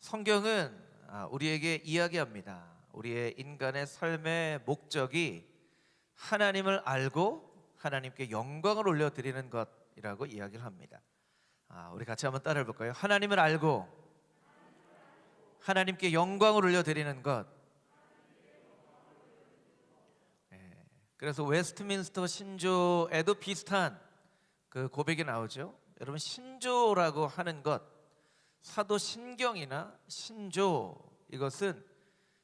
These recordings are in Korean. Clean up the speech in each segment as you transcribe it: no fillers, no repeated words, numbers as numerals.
성경은 우리에게 이야기합니다. 우리의 인간의 삶의 목적이 하나님을 알고 하나님께 영광을 올려드리는 것이라고 이야기를 합니다. 우리 같이 한번 따라해 볼까요? 하나님을 알고 하나님께 영광을 올려드리는 것. 그래서 웨스트민스터 신조에도 비슷한 그 고백이 나오죠. 여러분, 신조라고 하는 것, 사도신경이나 신조, 이것은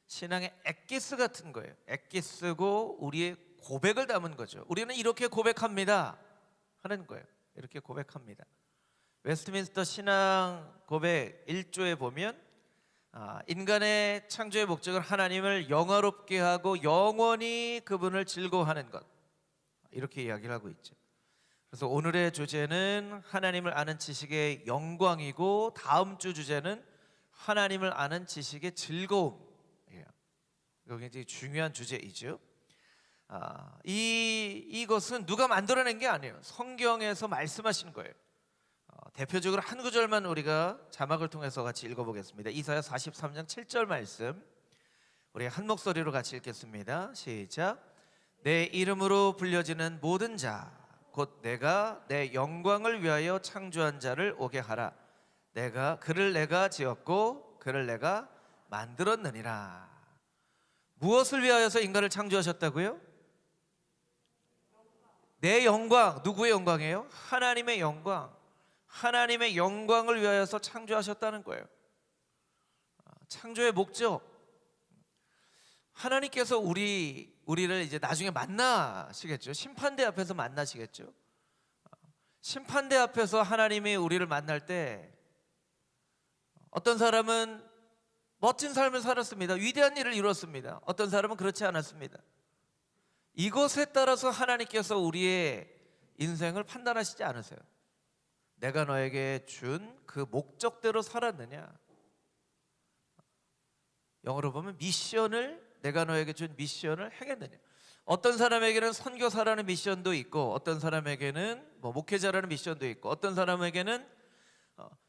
신앙의 엑기스 같은 거예요. 엑기스고 우리의 고백을 담은 거죠. 우리는 이렇게 고백합니다 하는 거예요. 이렇게 고백합니다. 웨스트민스터 신앙 고백 1조에 보면 인간의 창조의 목적은 하나님을 영화롭게 하고 영원히 그분을 즐거워하는 것, 이렇게 이야기를 하고 있죠. 그래서 오늘의 주제는 하나님을 아는 지식의 영광이고, 다음 주 주제는 하나님을 아는 지식의 즐거움이에요. 이거 굉장히 중요한 주제이죠. 이것은 누가 만들어낸 게 아니에요. 성경에서 말씀하신 거예요. 대표적으로 한 구절만 우리가 자막을 통해서 같이 읽어보겠습니다. 이사야 43장 7절 말씀, 우리 한 목소리로 같이 읽겠습니다. 시작. 내 이름으로 불려지는 모든 자, 곧 내가 내 영광을 위하여 창조한 자를 오게 하라. 그를 내가 지었고 그를 내가 만들었느니라. 무엇을 위하여서 인간을 창조하셨다고요? 내 영광. 누구의 영광이에요? 하나님의 영광. 하나님의 영광을 위하여서 창조하셨다는 거예요. 창조의 목적, 하나님께서 우리를 이제 나중에 만나시겠죠. 심판대 앞에서 만나시겠죠. 심판대 앞에서 하나님이 우리를 만날 때 어떤 사람은 멋진 삶을 살았습니다. 위대한 일을 이뤘습니다. 어떤 사람은 그렇지 않았습니다. 이것에 따라서 하나님께서 우리의 인생을 판단하시지 않으세요. 내가 너에게 준 그 목적대로 살았느냐, 영어로 보면 내가 너에게 준 미션을 행했느냐. 어떤 사람에게는 선교사라는 미션도 있고, 어떤 사람에게는 목회자라는 미션도 있고, 어떤 사람에게는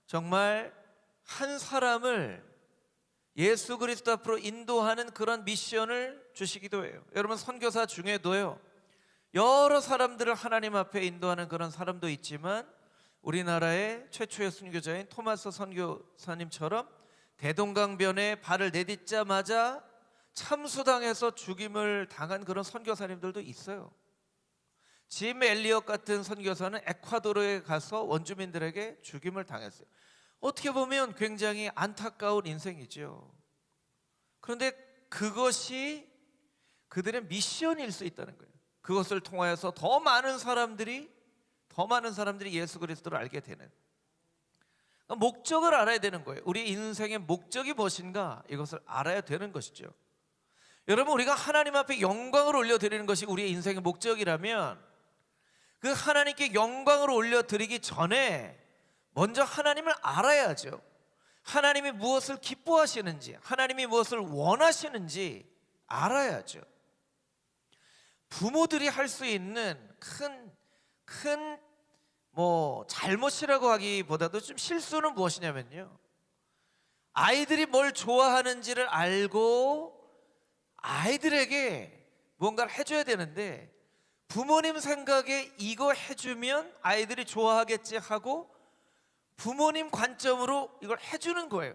정말 한 사람을 예수 그리스도 앞으로 인도하는 그런 미션을 주시기도 해요. 여러분, 선교사 중에도요, 여러 사람들을 하나님 앞에 인도하는 그런 사람도 있지만, 우리나라의 최초의 선교자인 토마스 선교사님처럼 대동강변에 발을 내딛자마자 참수당해서 죽임을 당한 그런 선교사님들도 있어요. 짐 엘리엇 같은 선교사는 에콰도르에 가서 원주민들에게 죽임을 당했어요. 어떻게 보면 굉장히 안타까운 인생이죠. 그런데 그것이 그들의 미션일 수 있다는 거예요. 그것을 통하여서 더 많은 사람들이 예수 그리스도를 알게 되는, 목적을 알아야 되는 거예요. 우리 인생의 목적이 무엇인가, 이것을 알아야 되는 것이죠. 여러분, 우리가 하나님 앞에 영광을 올려드리는 것이 우리의 인생의 목적이라면, 그 하나님께 영광을 올려드리기 전에 먼저 하나님을 알아야죠. 하나님이 무엇을 기뻐하시는지, 하나님이 무엇을 원하시는지 알아야죠. 부모들이 할 수 있는 큰 잘못이라고 하기보다도 좀 실수는 무엇이냐면요, 아이들이 뭘 좋아하는지를 알고 아이들에게 뭔가를 해줘야 되는데, 부모님 생각에 이거 해주면 아이들이 좋아하겠지 하고 부모님 관점으로 이걸 해주는 거예요.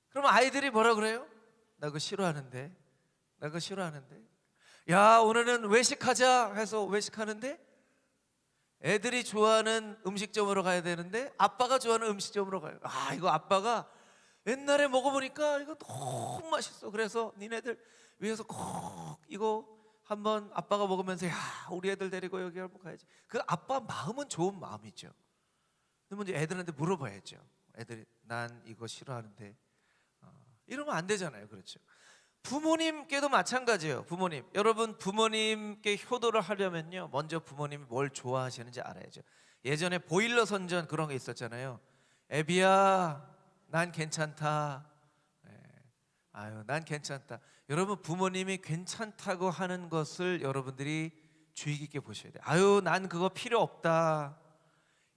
그럼 아이들이 뭐라 그래요? 나 그거 싫어하는데. 야, 오늘은 외식하자 해서 외식하는데 애들이 좋아하는 음식점으로 가야 되는데 아빠가 좋아하는 음식점으로 가요. 이거 아빠가 옛날에 먹어보니까 이거 너무 맛있어. 그래서 니네들 위해서 꼭 이거 한번 아빠가 먹으면서, 야, 우리 애들 데리고 여기 한번 가야지. 그 아빠 마음은 좋은 마음이죠. 근데 먼저 애들한테 물어봐야죠. 애들이 난 이거 싫어하는데, 이러면 안 되잖아요. 그렇죠? 부모님께도 마찬가지예요. 여러분, 부모님께 효도를 하려면요, 먼저 부모님이 뭘 좋아하시는지 알아야죠. 예전에 보일러 선전 그런 게 있었잖아요. 애비야, 난 괜찮다. 난 괜찮다. 여러분, 부모님이 괜찮다고 하는 것을 여러분들이 주의 깊게 보셔야 돼요. 난 그거 필요 없다.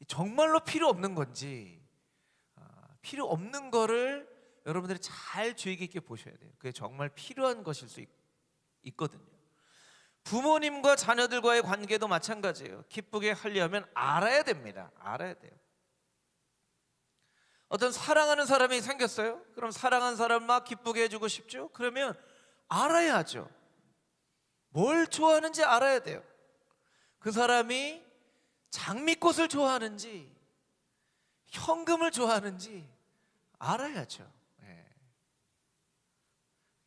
정말로 필요 없는 건지, 필요 없는 거를 여러분들이 잘 주의 깊게 보셔야 돼요. 그게 정말 필요한 것일 수 있거든요. 부모님과 자녀들과의 관계도 마찬가지예요. 기쁘게 하려면 알아야 됩니다. 알아야 돼요. 어떤 사랑하는 사람이 생겼어요. 그럼 사랑하는 사람 막 기쁘게 해주고 싶죠? 그러면 알아야죠. 뭘 좋아하는지 알아야 돼요. 그 사람이 장미꽃을 좋아하는지 현금을 좋아하는지 알아야죠.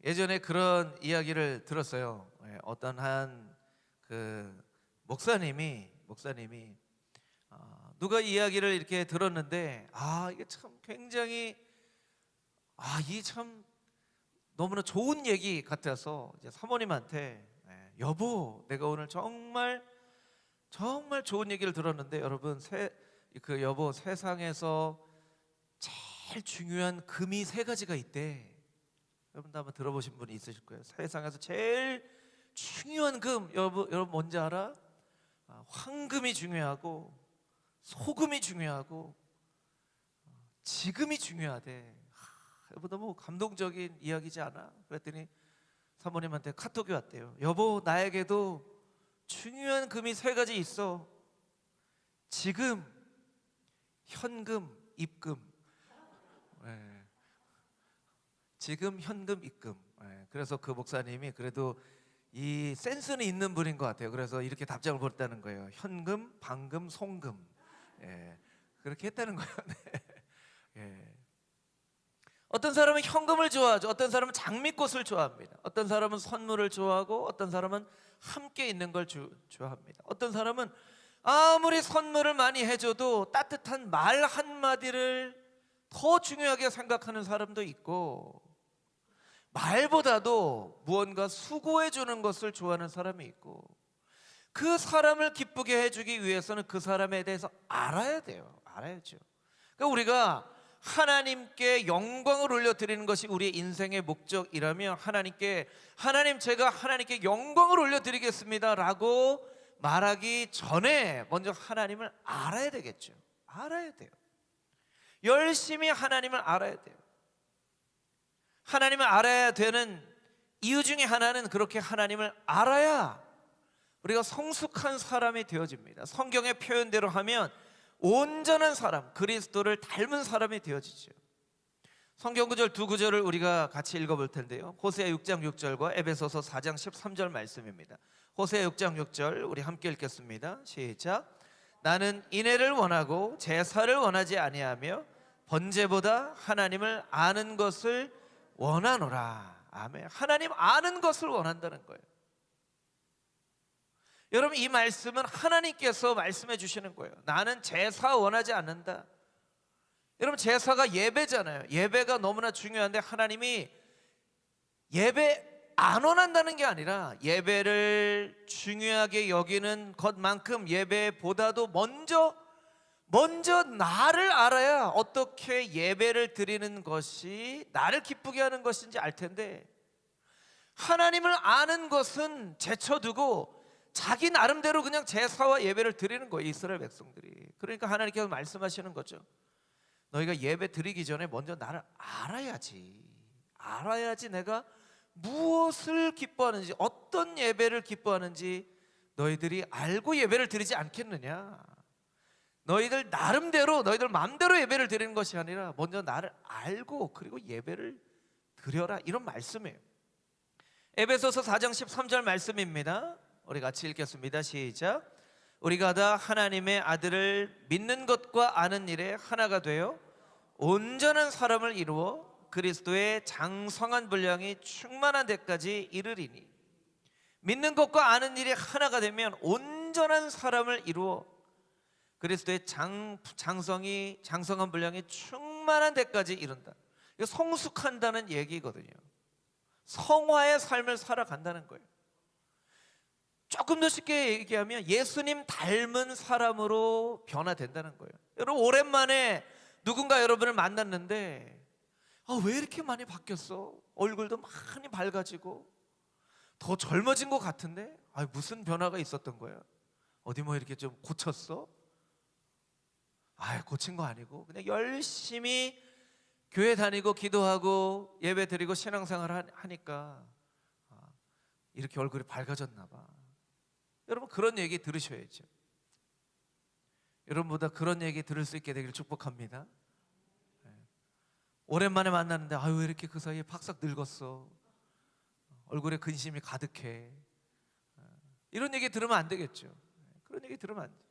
예전에 그런 이야기를 들었어요. 어떤 한 그 목사님이 누가 이야기를 이렇게 들었는데 이게 참 굉장히 이게 참 너무나 좋은 얘기 같아서 이제 사모님한테 여보, 내가 오늘 정말 좋은 얘기를 들었는데 여러분 그 여보, 세상에서 제일 중요한 금이 3가지가 있대. 여러분도 한번 들어보신 분이 있으실 거예요. 세상에서 제일 중요한 금, 여러분 뭔지 알아? 황금이 중요하고 소금이 중요하고 지금이 중요하대. 여보, 너무 감동적인 이야기지 않아? 그랬더니 사모님한테 카톡이 왔대요. 여보, 나에게도 중요한 금이 3가지 있어. 지금, 현금, 입금. 지금, 현금, 입금. 그래서 그 목사님이 그래도 이 센스는 있는 분인 것 같아요. 그래서 이렇게 답장을 보냈다는 거예요. 현금, 방금, 송금. 그렇게 했다는 거예요. 어떤 사람은 현금을 좋아하죠. 어떤 사람은 장미꽃을 좋아합니다. 어떤 사람은 선물을 좋아하고 어떤 사람은 함께 있는 걸 좋아합니다. 어떤 사람은 아무리 선물을 많이 해줘도 따뜻한 말 한마디를 더 중요하게 생각하는 사람도 있고, 말보다도 무언가 수고해 주는 것을 좋아하는 사람이 있고, 그 사람을 기쁘게 해주기 위해서는 그 사람에 대해서 알아야 돼요. 알아야죠. 그러니까 우리가 하나님께 영광을 올려드리는 것이 우리의 인생의 목적이라면 하나님, 제가 하나님께 영광을 올려드리겠습니다 라고 말하기 전에 먼저 하나님을 알아야 되겠죠. 알아야 돼요. 열심히 하나님을 알아야 돼요. 하나님을 알아야 되는 이유 중에 하나는 그렇게 하나님을 알아야 우리가 성숙한 사람이 되어집니다. 성경의 표현대로 하면 온전한 사람, 그리스도를 닮은 사람이 되어지죠. 성경 구절 2구절을 우리가 같이 읽어볼 텐데요. 호세아 6장 6절과 에베소서 4장 13절 말씀입니다. 호세아 6장 6절 우리 함께 읽겠습니다. 시작. 나는 인애를 원하고 제사를 원하지 아니하며 번제보다 하나님을 아는 것을 원하노라. 아멘. 하나님 아는 것을 원한다는 거예요. 여러분, 이 말씀은 하나님께서 말씀해 주시는 거예요. 나는 제사 원하지 않는다. 여러분, 제사가 예배잖아요. 예배가 너무나 중요한데 하나님이 예배 안 원한다는 게 아니라 예배를 중요하게 여기는 것만큼 예배보다도 먼저 나를 알아야 어떻게 예배를 드리는 것이 나를 기쁘게 하는 것인지 알 텐데, 하나님을 아는 것은 제쳐두고 자기 나름대로 그냥 제사와 예배를 드리는 거예요. 이스라엘 백성들이. 그러니까 하나님께서 말씀하시는 거죠. 너희가 예배 드리기 전에 먼저 나를 알아야지 내가 무엇을 기뻐하는지, 어떤 예배를 기뻐하는지 너희들이 알고 예배를 드리지 않겠느냐. 너희들 나름대로, 너희들 마음대로 예배를 드리는 것이 아니라 먼저 나를 알고 그리고 예배를 드려라, 이런 말씀이에요. 에베소서 4장 13절 말씀입니다. 우리 같이 읽겠습니다. 시작. 우리가 다 하나님의 아들을 믿는 것과 아는 일에 하나가 되어 온전한 사람을 이루어 그리스도의 장성한 분량이 충만한 데까지 이르리니. 믿는 것과 아는 일이 하나가 되면 온전한 사람을 이루어 그리스도의 장성한 분량이 충만한 데까지 이른다. 이거 성숙한다는 얘기거든요. 성화의 삶을 살아간다는 거예요. 조금 더 쉽게 얘기하면 예수님 닮은 사람으로 변화된다는 거예요. 여러분, 오랜만에 누군가 여러분을 만났는데 왜 이렇게 많이 바뀌었어? 얼굴도 많이 밝아지고 더 젊어진 것 같은데 무슨 변화가 있었던 거야? 어디 뭐 이렇게 좀 고쳤어? 고친 거 아니고 그냥 열심히 교회 다니고 기도하고 예배 드리고 신앙생활 하니까 이렇게 얼굴이 밝아졌나 봐. 여러분 그런 얘기 들으셔야죠. 여러분보다 그런 얘기 들을 수 있게 되길 축복합니다. 오랜만에 만났는데 아유 왜 이렇게 그 사이에 팍싹 늙었어, 얼굴에 근심이 가득해, 이런 얘기 들으면 안 되겠죠. 그런 얘기 들으면 안 돼요.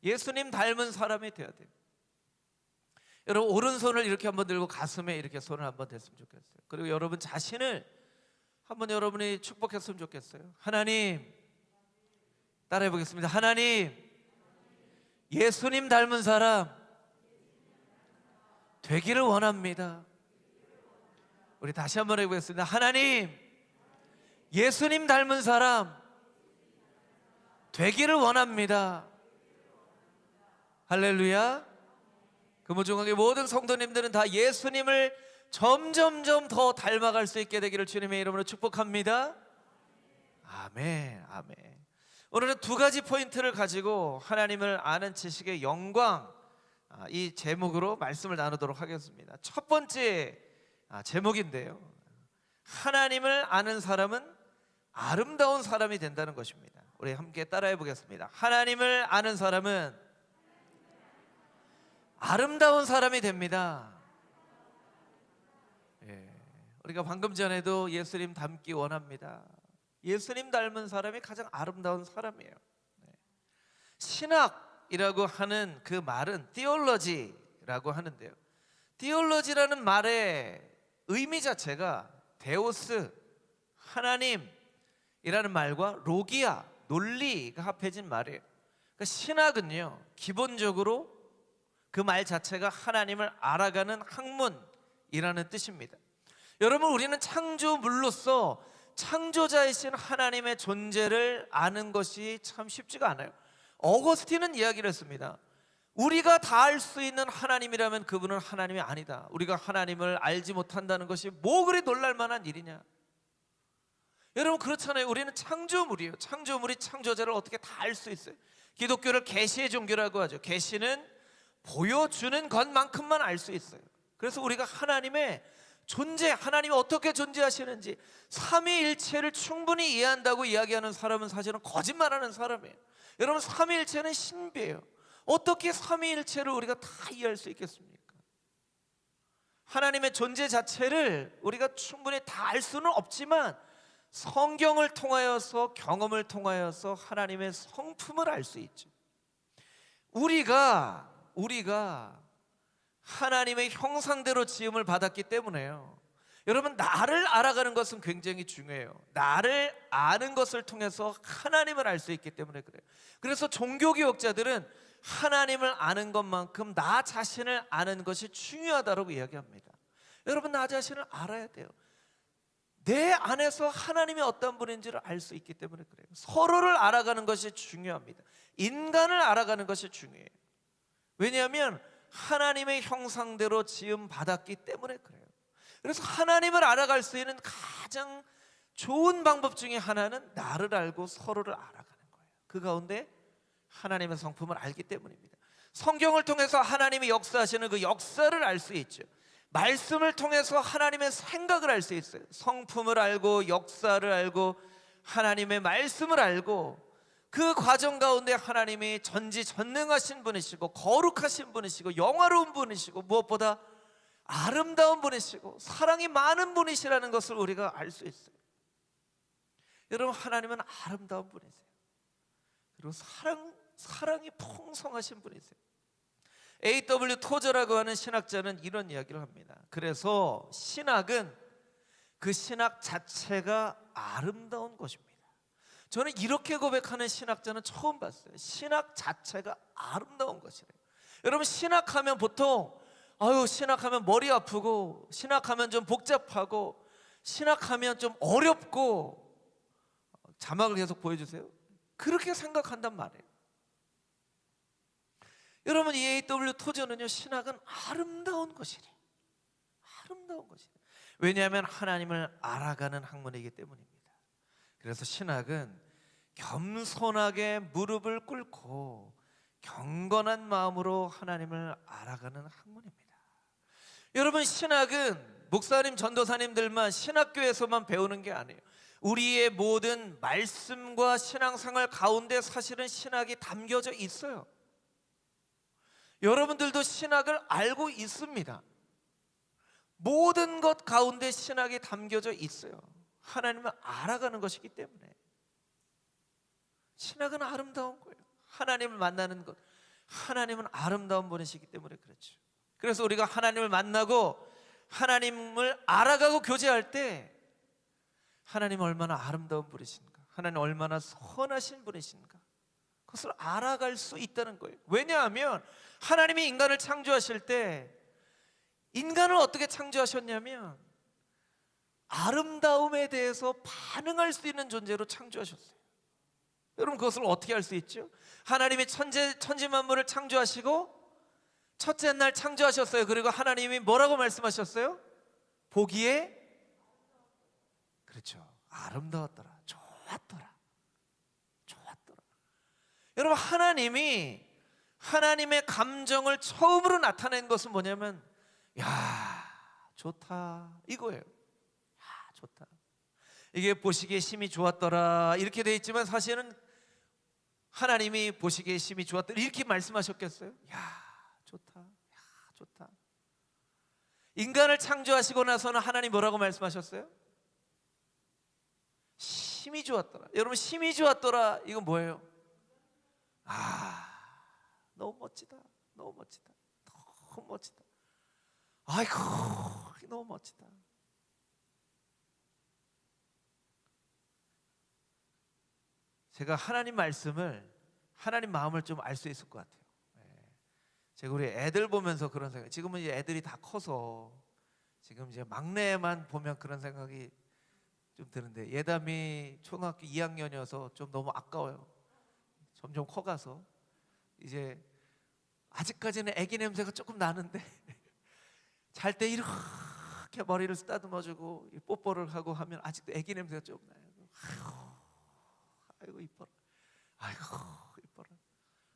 예수님 닮은 사람이 돼야 돼요. 여러분 오른손을 이렇게 한번 들고 가슴에 이렇게 손을 한번 댔으면 좋겠어요. 그리고 여러분 자신을 한번 여러분이 축복했으면 좋겠어요. 하나님, 따라해 보겠습니다. 하나님, 예수님 닮은 사람 되기를 원합니다. 우리 다시 한번 해보겠습니다. 하나님, 예수님 닮은 사람 되기를 원합니다. 할렐루야. 금호중앙의 모든 성도님들은 다 예수님을 점점점 더 닮아갈 수 있게 되기를 주님의 이름으로 축복합니다. 아멘, 아멘. 오늘은 두 가지 포인트를 가지고 하나님을 아는 지식의 영광, 이 제목으로 말씀을 나누도록 하겠습니다. 첫 번째 제목인데요, 하나님을 아는 사람은 아름다운 사람이 된다는 것입니다. 우리 함께 따라해 보겠습니다. 하나님을 아는 사람은 아름다운 사람이 됩니다. 우리가 방금 전에도 예수님 닮기 원합니다. 예수님 닮은 사람이 가장 아름다운 사람이에요. 신학이라고 하는 그 말은 theology라고 하는데요, theology라는 말의 의미 자체가 데오스, 하나님이라는 말과 로기아, 논리가 합해진 말이에요. 그러니까 신학은요, 기본적으로 그 말 자체가 하나님을 알아가는 학문이라는 뜻입니다. 여러분 우리는 창조물로서 창조자이신 하나님의 존재를 아는 것이 참 쉽지가 않아요. 어거스틴은 이야기를 했습니다. 우리가 다 알 수 있는 하나님이라면 그분은 하나님이 아니다. 우리가 하나님을 알지 못한다는 것이 뭐 그리 놀랄 만한 일이냐. 여러분 그렇잖아요. 우리는 창조물이에요. 창조물이 창조자를 어떻게 다 알 수 있어요. 기독교를 계시의 종교라고 하죠. 계시는 보여주는 것만큼만 알 수 있어요. 그래서 우리가 하나님의 존재, 하나님이 어떻게 존재하시는지 삼위일체를 충분히 이해한다고 이야기하는 사람은 사실은 거짓말하는 사람이에요. 여러분 삼위일체는 신비예요. 어떻게 삼위일체를 우리가 다 이해할 수 있겠습니까? 하나님의 존재 자체를 우리가 충분히 다 알 수는 없지만 성경을 통하여서, 경험을 통하여서 하나님의 성품을 알 수 있죠. 우리가 하나님의 형상대로 지음을 받았기 때문에요. 여러분 나를 알아가는 것은 굉장히 중요해요. 나를 아는 것을 통해서 하나님을 알 수 있기 때문에 그래요. 그래서 종교개혁자들은 하나님을 아는 것만큼 나 자신을 아는 것이 중요하다고 이야기합니다. 여러분 나 자신을 알아야 돼요. 내 안에서 하나님이 어떤 분인지를 알 수 있기 때문에 그래요. 서로를 알아가는 것이 중요합니다. 인간을 알아가는 것이 중요해요. 왜냐하면 하나님의 형상대로 지음 받았기 때문에 그래요. 그래서 하나님을 알아갈 수 있는 가장 좋은 방법 중에 하나는 나를 알고 서로를 알아가는 거예요. 그 가운데 하나님의 성품을 알기 때문입니다. 성경을 통해서 하나님이 역사하시는 그 역사를 알 수 있죠. 말씀을 통해서 하나님의 생각을 알 수 있어요. 성품을 알고 역사를 알고 하나님의 말씀을 알고 그 과정 가운데 하나님이 전지전능하신 분이시고 거룩하신 분이시고 영화로운 분이시고 무엇보다 아름다운 분이시고 사랑이 많은 분이시라는 것을 우리가 알 수 있어요. 여러분 하나님은 아름다운 분이세요. 그리고 사랑이 풍성하신 분이세요. A.W. 토저라고 하는 신학자는 이런 이야기를 합니다. 그래서 신학은 그 신학 자체가 아름다운 것입니다. 저는 이렇게 고백하는 신학자는 처음 봤어요. 신학 자체가 아름다운 것이래요. 여러분 신학하면 보통 신학하면 머리 아프고 신학하면 좀 복잡하고 신학하면 좀 어렵고, 자막을 계속 보여주세요. 그렇게 생각한단 말이에요. 여러분 이 A.W. 토저는요, 신학은 아름다운 것이래. 아름다운 것이래. 왜냐하면 하나님을 알아가는 학문이기 때문입니다. 그래서 신학은 겸손하게 무릎을 꿇고 경건한 마음으로 하나님을 알아가는 학문입니다. 여러분, 신학은 목사님, 전도사님들만 신학교에서만 배우는 게 아니에요. 우리의 모든 말씀과 신앙생활 가운데 사실은 신학이 담겨져 있어요. 여러분들도 신학을 알고 있습니다. 모든 것 가운데 신학이 담겨져 있어요. 하나님을 알아가는 것이기 때문에. 신학은 아름다운 거예요. 하나님을 만나는 것, 하나님은 아름다운 분이시기 때문에 그렇죠. 그래서 우리가 하나님을 만나고 하나님을 알아가고 교제할 때 하나님 얼마나 아름다운 분이신가, 하나님 얼마나 선하신 분이신가, 그것을 알아갈 수 있다는 거예요. 왜냐하면 하나님이 인간을 창조하실 때 인간을 어떻게 창조하셨냐면 아름다움에 대해서 반응할 수 있는 존재로 창조하셨어요. 여러분, 그것을 어떻게 할 수 있죠? 하나님이 천지 만물을 창조하시고 첫째 날 창조하셨어요. 그리고 하나님이 뭐라고 말씀하셨어요? 보기에, 그렇죠, 아름다웠더라, 좋았더라, 좋았더라. 여러분, 하나님이 하나님의 감정을 처음으로 나타낸 것은 뭐냐면 야, 좋다, 이거예요. 야, 좋다. 이게 보시기에 심히 좋았더라 이렇게 돼 있지만 사실은 하나님이 보시기에 심히 좋았더라 이렇게 말씀하셨겠어요? 야, 좋다, 야, 좋다. 인간을 창조하시고 나서는 하나님 뭐라고 말씀하셨어요? 심히 좋았더라. 여러분, 심히 좋았더라 이건 뭐예요? 아, 너무 멋지다, 너무 멋지다, 너무 멋지다. 아이고, 너무 멋지다. 제가 하나님 말씀을, 하나님 마음을 좀 알 수 있을 것 같아요. 제가 우리 애들 보면서 그런 생각, 지금은 이제 애들이 다 커서 지금 이제 막내만 보면 그런 생각이 좀 드는데, 예담이 초등학교 2학년이어서 좀 너무 아까워요. 점점 커가서 이제 아직까지는 아기 냄새가 조금 나는데 잘 때 이렇게 머리를 쓰다듬어주고 뽀뽀를 하고 하면 아직도 아기 냄새가 좀 나요. 아이고 이뻐라, 아이고 이뻐라.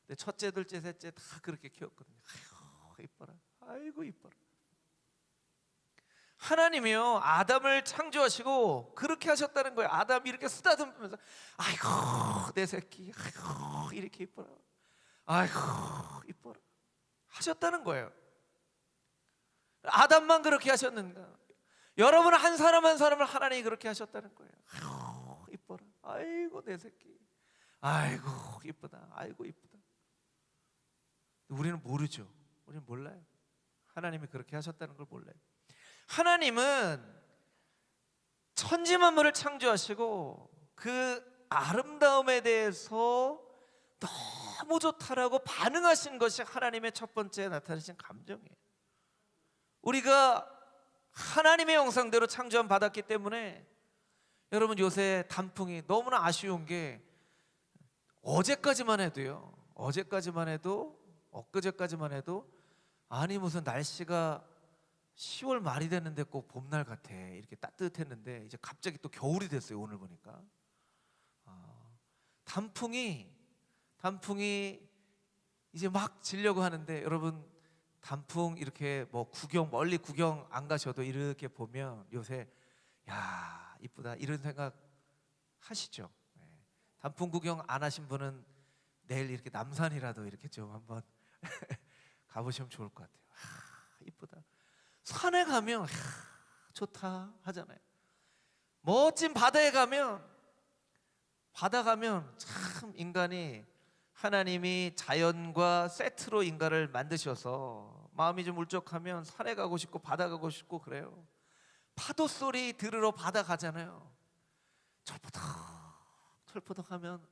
근데 첫째, 둘째, 셋째 다 그렇게 키웠거든요. 아이고 이뻐라, 아이고 이뻐라. 하나님이요, 아담을 창조하시고 그렇게 하셨다는 거예요. 아담이 이렇게 쓰다듬으면서 아이고 내 새끼, 아이고 이렇게 이뻐라, 아이고 이뻐라 하셨다는 거예요. 아담만 그렇게 하셨는가? 여러분, 한 사람 한 사람을 하나님이 그렇게 하셨다는 거예요. 아이고 이뻐라, 아이고 내 새끼, 아이고 이쁘다, 아이고 이쁘다. 우리는 모르죠. 우리는 몰라요. 하나님이 그렇게 하셨다는 걸 몰라요. 하나님은 천지 만물을 창조하시고 그 아름다움에 대해서 너무 좋다라고 반응하신 것이 하나님의 첫 번째 나타내신 감정이에요. 우리가 하나님의 형상대로 창조함 받았기 때문에 여러분, 요새 단풍이 너무나 아쉬운 게 어제까지만 해도요, 어제까지만 해도 엊그제까지만 해도 아니 무슨 날씨가 10월 말이 됐는데 꼭 봄날 같아 이렇게 따뜻했는데 이제 갑자기 또 겨울이 됐어요. 오늘 보니까 단풍이 이제 막 지려고 하는데, 여러분, 단풍 이렇게 뭐 구경, 멀리 구경 안 가셔도 이렇게 보면 요새 야 이쁘다 이런 생각 하시죠? 단풍 구경 안 하신 분은 내일 이렇게 남산이라도 이렇게 좀 한번 가보시면 좋을 것 같아요. 이쁘다. 산에 가면 좋다 하잖아요. 멋진 바다에 가면, 바다 가면 참 인간이, 하나님이 자연과 세트로 인간을 만드셔서 마음이 좀 울적하면 산에 가고 싶고 바다 가고 싶고 그래요. 파도 소리 들으러 바다 가잖아요. 철포덕 하면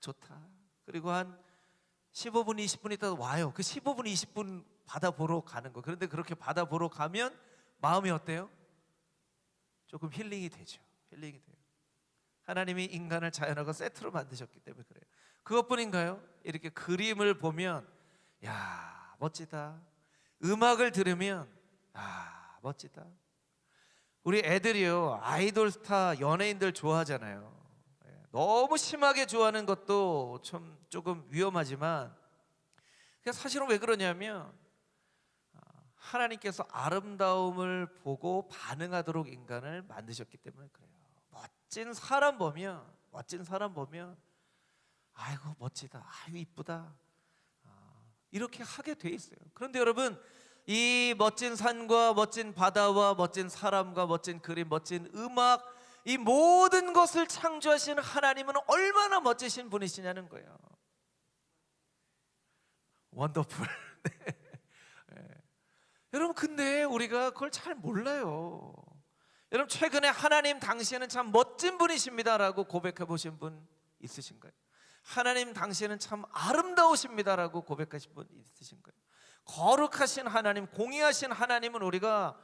좋다. 그리고 한 15분 20분 있다 와요. 그 15분 20분 바다 보러 가는 거. 그런데 그렇게 바다 보러 가면 마음이 어때요? 조금 힐링이 되죠. 힐링이 돼요. 하나님이 인간을 자연하고 세트로 만드셨기 때문에 그래요. 그것뿐인가요? 이렇게 그림을 보면 야 멋지다. 음악을 들으면 아 멋지다. 우리 애들이요, 아이돌 스타 연예인들 좋아하잖아요. 너무 심하게 좋아하는 것도 좀 조금 위험하지만, 사실은 왜 그러냐면 하나님께서 아름다움을 보고 반응하도록 인간을 만드셨기 때문에 그래요. 멋진 사람 보면 아이고 멋지다, 아이고 이쁘다, 이렇게 하게 돼 있어요. 그런데 여러분, 이 멋진 산과 멋진 바다와 멋진 사람과 멋진 그림, 멋진 음악, 이 모든 것을 창조하신 하나님은 얼마나 멋지신 분이시냐는 거예요. 원더풀. 여러분, 근데 우리가 그걸 잘 몰라요. 여러분, 최근에 하나님 당시에는 참 멋진 분이십니다라고 고백해 보신 분 있으신가요? 하나님 당시에는 참 아름다우십니다라고 고백하신 분 있으신가요? 거룩하신 하나님, 공의하신 하나님은 우리가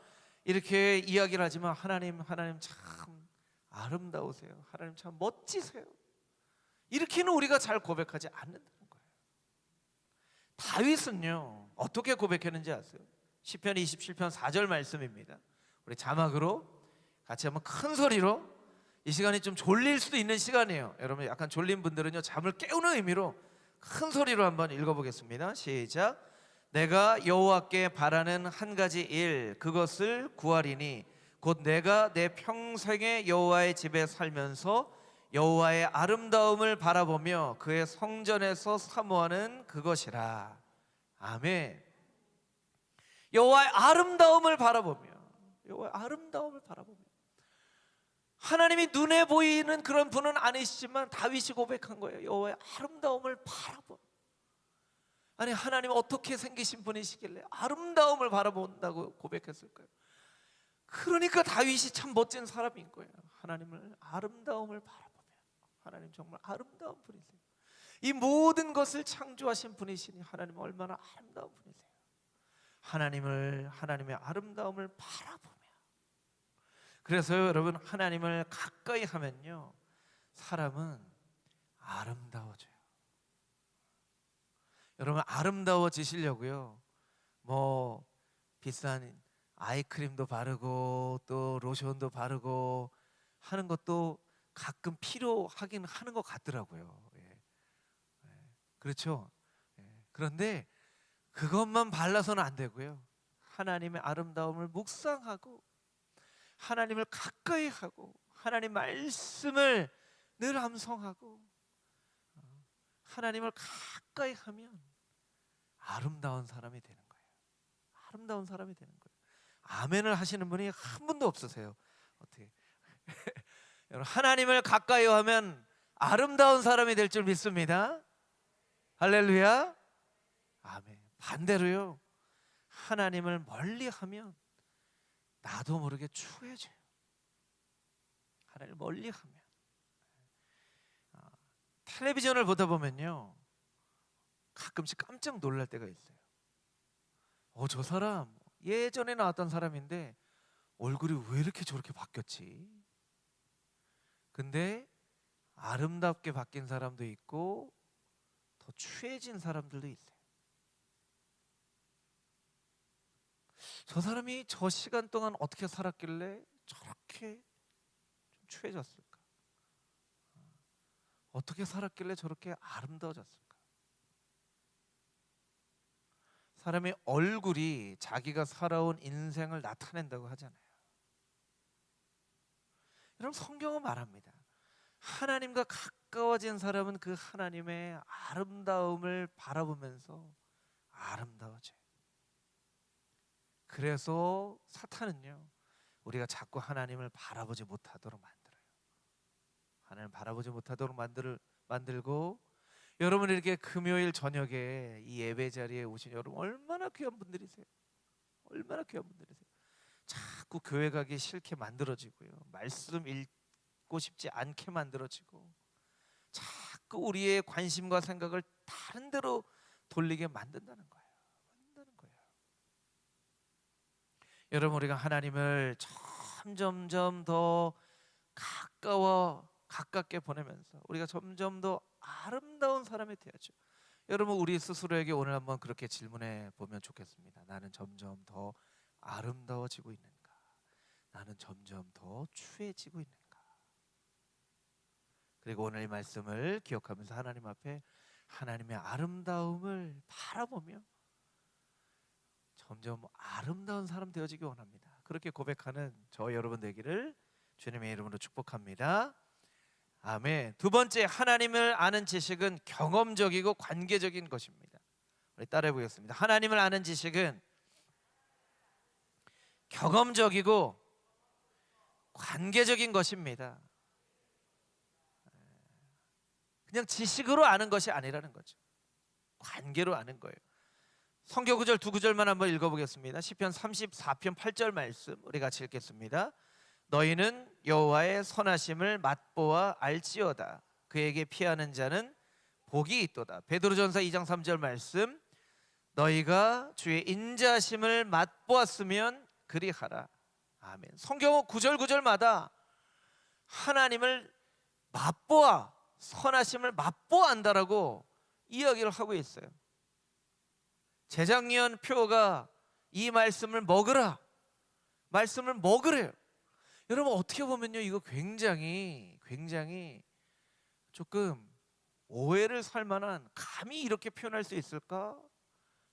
이렇게 이야기를 하지만 하나님 참 아름다우세요, 하나님 참 멋지세요, 이렇게는 우리가 잘 고백하지 않는다는 거예요. 다윗은요 어떻게 고백했는지 아세요? 시편 27편 4절 말씀입니다. 우리 자막으로 같이 한번 큰 소리로, 이 시간이 좀 졸릴 수도 있는 시간이에요. 여러분 약간 졸린 분들은요 잠을 깨우는 의미로 큰 소리로 한번 읽어보겠습니다. 시작. 내가 여호와께 바라는 한 가지 일, 그것을 구하리니 곧 내가 내 평생에 여호와의 집에 살면서 여호와의 아름다움을 바라보며 그의 성전에서 사모하는 그것이라. 아멘. 여호와의 아름다움을 바라보며, 여호와의 아름다움을 바라보며. 하나님이 눈에 보이는 그런 분은 아니시지만 다윗이 고백한 거예요. 여호와의 아름다움을 바라보. 아니, 하나님 어떻게 생기신 분이시길래 아름다움을 바라본다고 고백했을까요? 그러니까 다윗이 참 멋진 사람인 거예요. 하나님을 아름다움을 바라보며, 하나님 정말 아름다운 분이세요. 이 모든 것을 창조하신 분이시니 하나님 얼마나 아름다운 분이세요. 하나님의 아름다움을 바라보며. 그래서 여러분, 하나님을 가까이 하면요 사람은 아름다워져요. 여러분, 아름다워지시려고요 뭐 비싼 아이크림도 바르고 또 로션도 바르고 하는 것도 가끔 필요하긴 하는 것 같더라고요. 그렇죠? 그런데 그것만 발라서는 안 되고요, 하나님의 아름다움을 묵상하고 하나님을 가까이 하고 하나님 말씀을 늘 암송하고 하나님을 가까이 하면 아름다운 사람이 되는 거예요. 아름다운 사람이 되는 거예요. 아멘을 하시는 분이 한 분도 없으세요. 어떻게? 여러분, 하나님을 가까이 하면 아름다운 사람이 될 줄 믿습니다. 할렐루야. 아멘. 반대로요, 하나님을 멀리 하면 나도 모르게 추해져요. 하나님을 멀리 하면. 텔레비전을 보다 보면요 가끔씩 깜짝 놀랄 때가 있어요. 저 사람 예전에 나왔던 사람인데 얼굴이 왜 이렇게 저렇게 바뀌었지? 근데 아름답게 바뀐 사람도 있고 더 추해진 사람들도 있어요. 저 사람이 저 시간 동안 어떻게 살았길래 저렇게 좀 추해졌을까? 어떻게 살았길래 저렇게 아름다워졌을까? 사람의 얼굴이 자기가 살아온 인생을 나타낸다고 하잖아요. 여러분, 성경은 말합니다. 하나님과 가까워진 사람은 그 하나님의 아름다움을 바라보면서 아름다워져요. 그래서 사탄은요 우리가 자꾸 하나님을 바라보지 못하도록 만들어요. 하나님을 바라보지 못하도록 만들고, 여러분 이렇게 금요일 저녁에 이 예배 자리에 오신 여러분 얼마나 귀한 분들이세요. 얼마나 귀한 분들이세요. 자꾸 교회 가기 싫게 만들어지고요, 말씀 읽고 싶지 않게 만들어지고, 자꾸 우리의 관심과 생각을 다른 데로 돌리게 만든다는 거예요. 여러분, 우리가 하나님을 점점 더 가깝게 보내면서 우리가 점점 더 아름다운 사람이 되야죠. 여러분, 우리 스스로에게 오늘 한번 그렇게 질문해 보면 좋겠습니다. 나는 점점 더 아름다워지고 있는가? 나는 점점 더 추해지고 있는가? 그리고 오늘 이 말씀을 기억하면서 하나님 앞에 하나님의 아름다움을 바라보며 점점 아름다운 사람 되어지기 원합니다. 그렇게 고백하는 저 여러분 되기를 주님의 이름으로 축복합니다. 아멘. 두 번째, 하나님을 아는 지식은 경험적이고 관계적인 것입니다. 우리 따라해 보겠습니다. 하나님을 아는 지식은 경험적이고 관계적인 것입니다. 그냥 지식으로 아는 것이 아니라는 거죠. 관계로 아는 거예요. 성경 구절 두 구절만 한번 읽어보겠습니다. 시편 34편 8절 말씀 우리 같이 읽겠습니다. 너희는 여호와의 선하심을 맛보아 알지어다. 그에게 피하는 자는 복이 있도다. 베드로전서 2장 3절 말씀 너희가 주의 인자심을 맛보았으면 그리하라. 아멘. 성경은 구절 구절마다 하나님을 맛보아, 선하심을 맛보아 안다라고 이야기를 하고 있어요. 재작년 표가 이 말씀을 먹으라, 말씀을 먹으래요. 여러분 어떻게 보면요, 이거 굉장히 조금 오해를 살 만한, 감히 이렇게 표현할 수 있을까?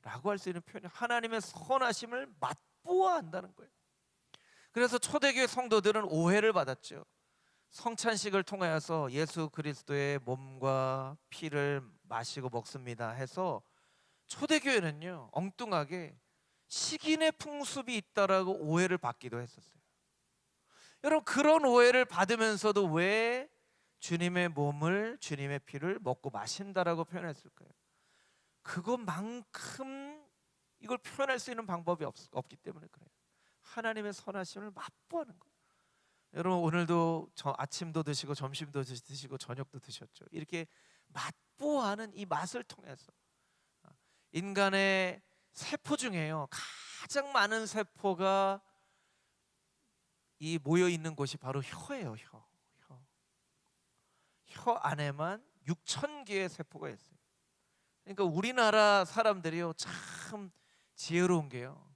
라고 할 수 있는 표현이 하나님의 선하심을 맛보아 한다는 거예요. 그래서 초대교회 성도들은 오해를 받았죠. 성찬식을 통하여서 예수 그리스도의 몸과 피를 마시고 먹습니다 해서 초대교회는요 엉뚱하게 식인의 풍습이 있다라고 오해를 받기도 했었어요. 여러분 그런 오해를 받으면서도 왜 주님의 몸을, 주님의 피를 먹고 마신다라고 표현했을까요? 그것만큼 이걸 표현할 수 있는 방법이 없기 때문에 그래요. 하나님의 선하심을 맛보는 거예요. 여러분 오늘도 아침도 드시고 점심도 드시고 저녁도 드셨죠. 이렇게 맛보하는 이 맛을 통해서 인간의 세포 중에요 가장 많은 세포가 이 모여 있는 곳이 바로 혀예요. 혀 안에만 6,000개의 세포가 있어요. 그러니까 우리나라 사람들이요 참 지혜로운 게요,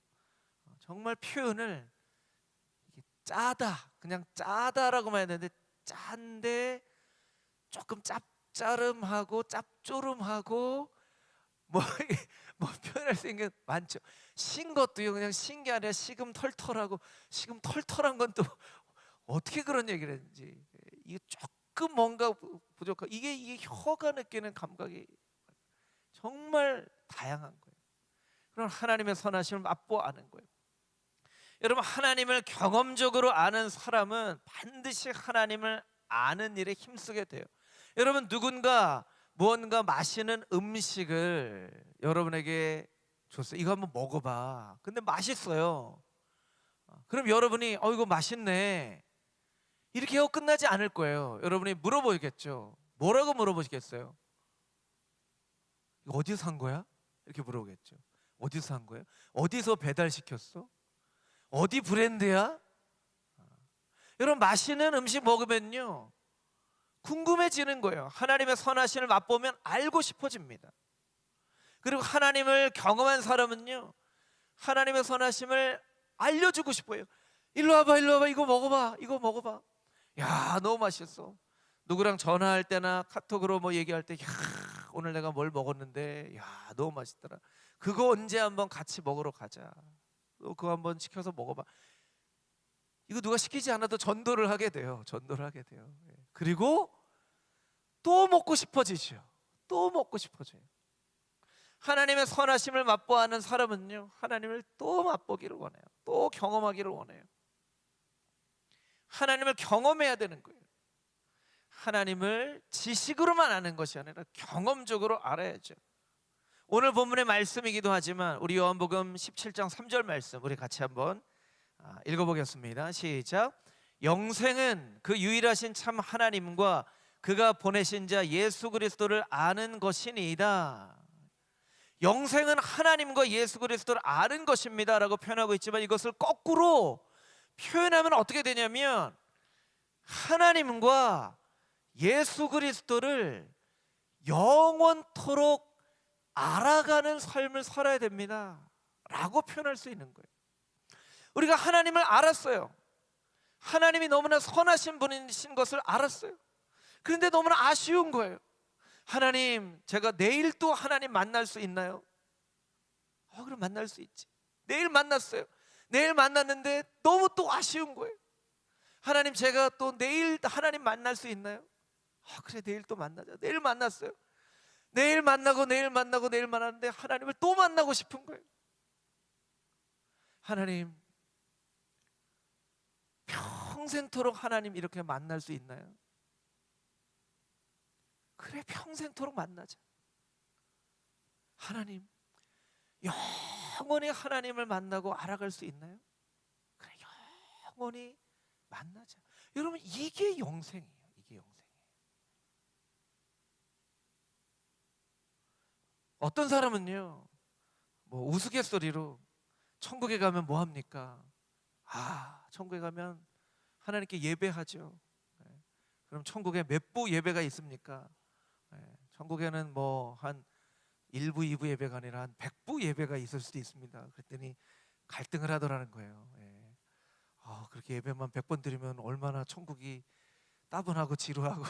정말 표현을 짜다, 그냥 짜다라고만 해야 되는데 짠데 조금 짭짜름하고 짭조름하고 뭐 표현할 수 있는 게 많죠. 신 것도요 그냥 신 게 아니라 시금 털털하고, 시금 털털한 건 또 어떻게 그런 얘기를 했는지, 이게 조금 뭔가 부족하고, 이게 혀가 느끼는 감각이 정말 다양한 거예요. 그럼 하나님의 선하심을 맛보아 아는 거예요. 여러분 하나님을 경험적으로 아는 사람은 반드시 하나님을 아는 일에 힘쓰게 돼요. 여러분 누군가 무언가 맛있는 음식을 여러분에게 줬어요. 이거 한번 먹어봐. 근데 맛있어요. 그럼 여러분이 이거 맛있네 이렇게 하고 끝나지 않을 거예요. 여러분이 물어보겠죠. 뭐라고 물어보시겠어요? 이거 어디서 산 거야? 이렇게 물어보겠죠. 어디서 산 거야? 어디서 배달시켰어? 어디 브랜드야? 여러분 맛있는 음식 먹으면요 궁금해지는 거예요. 하나님의 선하심을 맛보면 알고 싶어집니다. 그리고 하나님을 경험한 사람은요 하나님의 선하심을 알려주고 싶어요. 일로 와봐 이거 먹어봐. 야 너무 맛있어. 누구랑 전화할 때나 카톡으로 뭐 얘기할 때, 야 오늘 내가 뭘 먹었는데 야 너무 맛있더라. 그거 언제 한번 같이 먹으러 가자. 너 그거 한번 시켜서 먹어봐. 이거 누가 시키지 않아도 전도를 하게 돼요. 그리고 또 먹고 싶어지죠. 또 먹고 싶어져요. 하나님의 선하심을 맛보아하는 사람은요 하나님을 또 맛보기를 원해요. 또 경험하기를 원해요. 하나님을 경험해야 되는 거예요. 하나님을 지식으로만 아는 것이 아니라 경험적으로 알아야죠. 오늘 본문의 말씀이기도 하지만 우리 요한복음 17장 3절 말씀 우리 같이 한번 읽어보겠습니다. 시작. 영생은 그 유일하신 참 하나님과 그가 보내신 자 예수 그리스도를 아는 것이니이다. 영생은 하나님과 예수 그리스도를 아는 것입니다 라고 표현하고 있지만, 이것을 거꾸로 표현하면 어떻게 되냐면 하나님과 예수 그리스도를 영원토록 알아가는 삶을 살아야 됩니다 라고 표현할 수 있는 거예요. 우리가 하나님을 알았어요. 하나님이 너무나 선하신 분이신 것을 알았어요. 그런데 너무나 아쉬운 거예요. 하나님 제가 내일 또 하나님 만날 수 있나요? 그럼 만날 수 있지. 내일 만났어요. 내일 만났는데 너무 또 아쉬운 거예요. 하나님, 제가 또 내일 하나님 만날 수 있나요? 그래, 내일 또 만나자. 내일 만났어요. 내일 만나고 내일 만나고 내일 만났는데 하나님을 또 만나고 싶은 거예요. 하나님, 평생토록 하나님 이렇게 만날 수 있나요? 그래, 평생토록 만나자. 하나님, 영원히 하나님을 만나고 알아갈 수 있나요? 그래, 영원히 만나자. 여러분, 이게 영생이에요. 이게 영생이에요. 어떤 사람은요, 뭐 우스갯소리로 천국에 가면 뭐 합니까? 천국에 가면 하나님께 예배하죠. 네. 그럼 천국에 몇 부 예배가 있습니까? 네. 천국에는 뭐 한 1부, 2부 예배가 아니라 한 100부 예배가 있을 수도 있습니다. 그랬더니 갈등을 하더라는 거예요. 네. 그렇게 예배만 100번 드리면 얼마나 천국이 따분하고 지루하고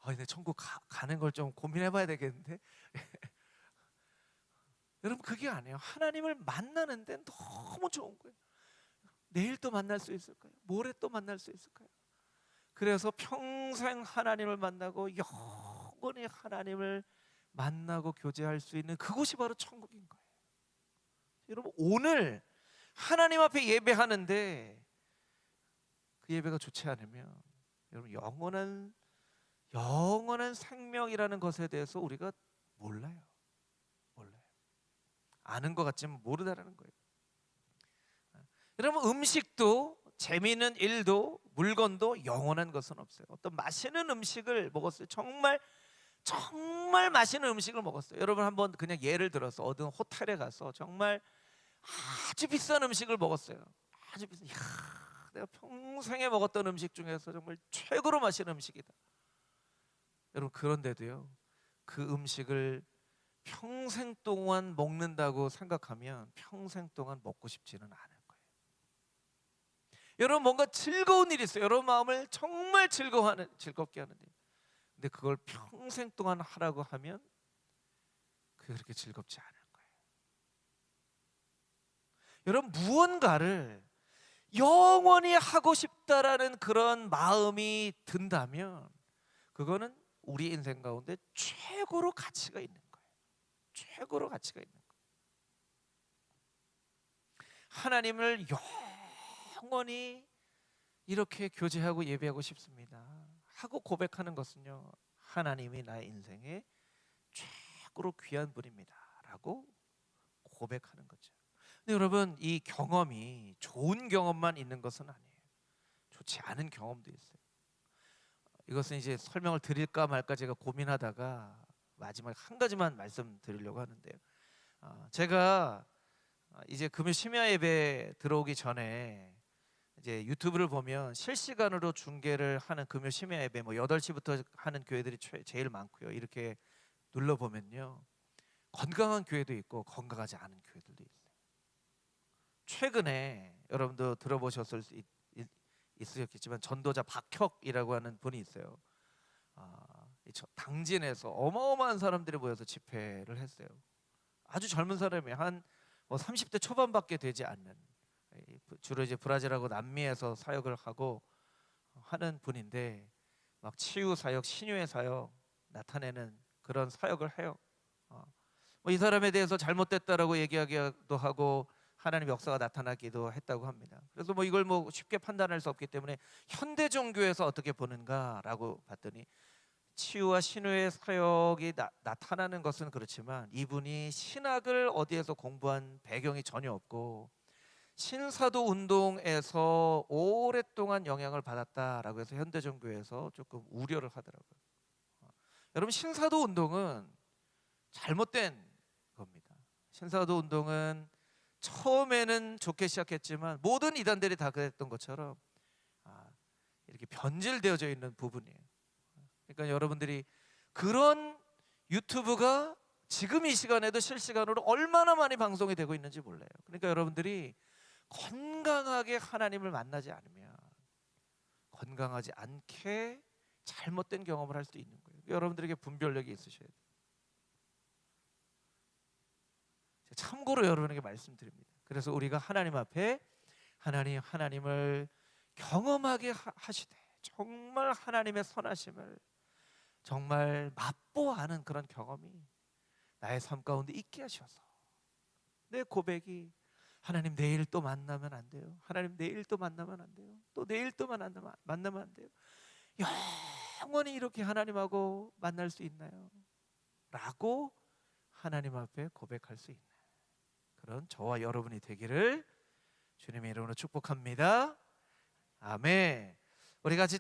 근데 천국 가는 걸 좀 고민해봐야 되겠는데. 여러분, 그게 아니에요. 하나님을 만나는데 너무 좋은 거예요. 내일 또 만날 수 있을까요? 모레 또 만날 수 있을까요? 그래서 평생 하나님을 만나고 영원히 하나님을 만나고 교제할 수 있는 그곳이 바로 천국인 거예요. 여러분, 오늘 하나님 앞에 예배하는데 그 예배가 좋지 않으면 여러분, 영원한 생명이라는 것에 대해서 우리가 몰라요. 아는 것 같지만 모르다라는 거예요. 여러분, 음식도, 재미있는 일도, 물건도 영원한 것은 없어요. 어떤 맛있는 음식을 먹었어요. 정말 맛있는 음식을 먹었어요. 여러분, 한번 그냥 예를 들어서 어떤 호텔에 가서 정말 아주 비싼 음식을 먹었어요. 아주 비싼, 내가 평생에 먹었던 음식 중에서 정말 최고로 맛있는 음식이다. 여러분, 그런데도요, 그 음식을 평생 동안 먹는다고 생각하면 평생 동안 먹고 싶지는 않을 거예요. 여러분, 뭔가 즐거운 일이 있어요. 여러분 마음을 정말 즐겁게 하는 일. 근데 그걸 평생 동안 하라고 하면 그게 그렇게 즐겁지 않을 거예요. 여러분, 무언가를 영원히 하고 싶다라는 그런 마음이 든다면 그거는 우리 인생 가운데 최고로 가치가 있는 거예요. 최고로 가치가 있는 거예요. 하나님을 영원히 이렇게 교제하고 예배하고 싶습니다 하고 고백하는 것은요, 하나님이 나의 인생에 최고로 귀한 분입니다 라고 고백하는 거죠. 근데 여러분, 이 경험이 좋은 경험만 있는 것은 아니에요. 좋지 않은 경험도 있어요. 이것은 이제 설명을 드릴까 말까 제가 고민하다가 마지막 한 가지만 말씀드리려고 하는데요. 제가 이제 금요 심야 예배 들어오기 전에 이제 유튜브를 보면 실시간으로 중계를 하는 금요 심야 예배, 뭐 8시부터 하는 교회들이 제일 많고요. 이렇게 눌러 보면요, 건강한 교회도 있고 건강하지 않은 교회들도 있어요. 최근에 여러분도 들어보셨을 수 있으셨겠지만 전도자 박혁이라고 하는 분이 있어요. 당진에서 어마어마한 사람들이 모여서 집회를 했어요. 아주 젊은 사람이 한 30대 초반밖에 되지 않는, 주로 이제 브라질하고 남미에서 사역을 하고 하는 분인데 막 치유 사역, 신유의 사역 나타내는 그런 사역을 해요. 이 사람에 대해서 잘못됐다라고 얘기하기도 하고 하나님의 역사가 나타나기도 했다고 합니다. 그래서 이걸 쉽게 판단할 수 없기 때문에 현대 종교에서 어떻게 보는가라고 봤더니 치유와 신유의 사역이 나타나는 것은 그렇지만 이분이 신학을 어디에서 공부한 배경이 전혀 없고 신사도 운동에서 오랫동안 영향을 받았다라고 해서 현대 종교에서 조금 우려를 하더라고요. 여러분, 신사도 운동은 잘못된 겁니다. 신사도 운동은 처음에는 좋게 시작했지만 모든 이단들이 다 그랬던 것처럼 이렇게 변질되어져 있는 부분이에요. 그러니까 여러분들이 그런 유튜브가 지금 이 시간에도 실시간으로 얼마나 많이 방송이 되고 있는지 몰라요. 그러니까 여러분들이 건강하게 하나님을 만나지 않으면 건강하지 않게 잘못된 경험을 할 수 있는 거예요. 여러분들에게 분별력이 있으셔야 돼요. 참고로 여러분에게 말씀드립니다. 그래서 우리가 하나님 앞에 하나님을 경험하게 하시되 정말 하나님의 선하심을 정말 맛보아하는 그런 경험이 나의 삶 가운데 있게 하셔서 내 고백이 하나님 내일 또 만나면 안 돼요. 하나님 내일 또 만나면 안 돼요. 또 내일 또 만나면 안 돼요. 영원히 이렇게 하나님하고 만날 수 있나요? 라고 하나님 앞에 고백할 수 있는 그런 저와 여러분이 되기를 주님의 이름으로 축복합니다. 아멘. 우리 같이